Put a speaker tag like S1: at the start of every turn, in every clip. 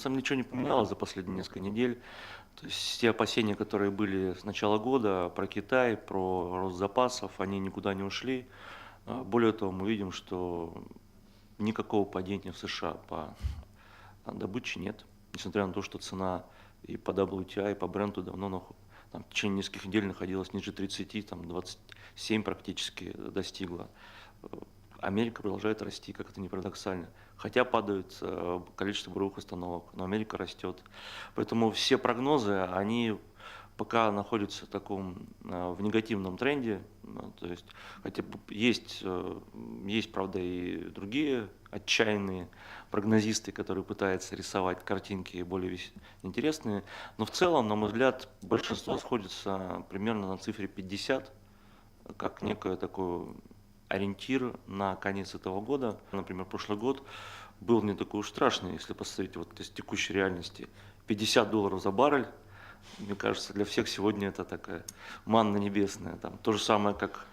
S1: самом деле ничего не поменялось за последние несколько недель. То есть те опасения, которые были с начала года про Китай, про рост запасов, они никуда не ушли. Более того, мы видим, что никакого падения в США по добыче нет. Несмотря на то, что цена и по WTI, и по бренду давно там, в течение нескольких недель находилась ниже 30, там 27 практически достигла. Америка продолжает расти, как это ни парадоксально. Хотя падает количество буровых установок, но Америка растет. Поэтому все прогнозы, они пока находятся в негативном тренде. То есть, хотя есть, правда, и другие отчаянные прогнозисты, которые пытаются рисовать картинки более интересные. Но в целом, на мой взгляд, большинство сходится примерно на цифре 50, как некое такое ориентир на конец этого года. Например, прошлый год был не такой уж страшный, если посмотреть вот из текущей реальности. $50 за баррель, мне кажется, для всех сегодня это такая манна небесная. Там, то же самое, как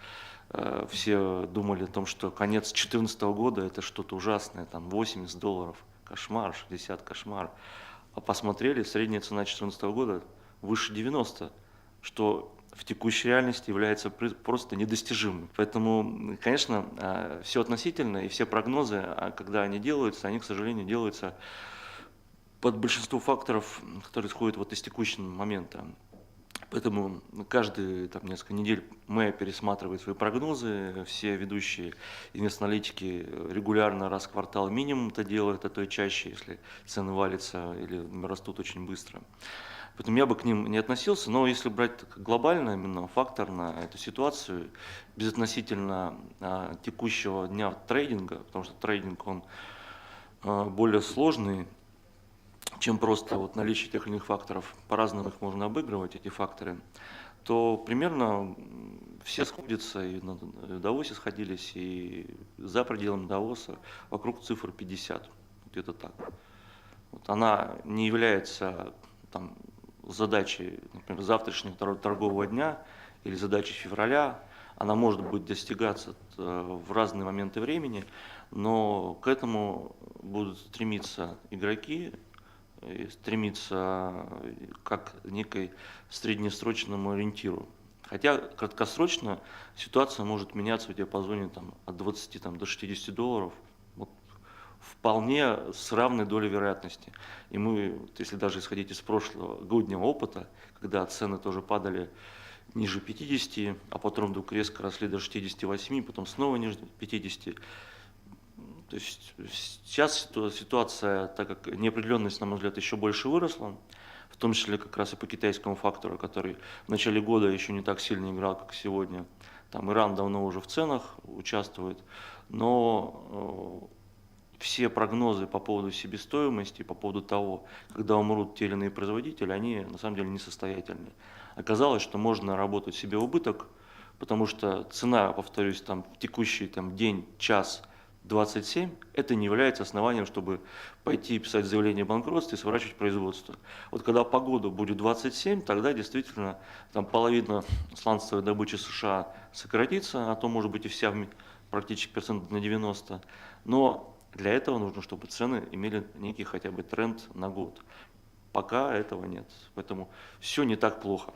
S1: все думали о том, что конец 2014 года это что-то ужасное, там $80, кошмар, 60, кошмар. А посмотрели, средняя цена 2014 года выше 90, что в текущей реальности является просто недостижимым. Поэтому, конечно, все относительно, и все прогнозы, когда они делаются, они, к сожалению, делаются под большинство факторов, которые исходят вот из текущего момента. Поэтому каждые несколько недель МЭ пересматривает свои прогнозы, все ведущие инвестаналитики регулярно раз в квартал минимум это делают, а то и чаще, если цены валятся или растут очень быстро. Поэтому я бы к ним не относился, но если брать глобально, именно факторно эту ситуацию, безотносительно текущего дня трейдинга, потому что трейдинг он более сложный, чем просто вот наличие тех или иных факторов, по-разному их можно обыгрывать, эти факторы, то примерно все сходятся, и на Давосе сходились, и за пределами Давоса вокруг цифр 50, где-то так. Вот она не является там, задачей, например, завтрашнего торгового дня или задачей февраля, она может быть достигаться в разные моменты времени, но к этому будут стремиться игроки, стремиться как некой среднесрочному ориентиру. Хотя краткосрочно ситуация может меняться в диапазоне от 20 до $60. Вот, вполне с равной долей вероятности. И мы, если даже исходить из прошлого годнего опыта, когда цены тоже падали ниже 50, а потом вдруг резко росли до 68, потом снова ниже 50. То есть сейчас ситуация, так как неопределенность, на мой взгляд, еще больше выросла, в том числе как раз и по китайскому фактору, который в начале года еще не так сильно играл, как сегодня. Там Иран давно уже в ценах участвует, но все прогнозы по поводу себестоимости, по поводу того, когда умрут те или иные производители, они на самом деле несостоятельны. Оказалось, что можно работать себе в убыток, потому что цена, повторюсь, в текущий день, час, 27, это не является основанием, чтобы пойти писать заявление о банкротстве и сворачивать производство. Вот когда погода будет 27, тогда действительно половина сланцевой добычи США сократится, а то может быть и вся практически процентов на 90. Но для этого нужно, чтобы цены имели некий хотя бы тренд на год. Пока этого нет. Поэтому все не так плохо.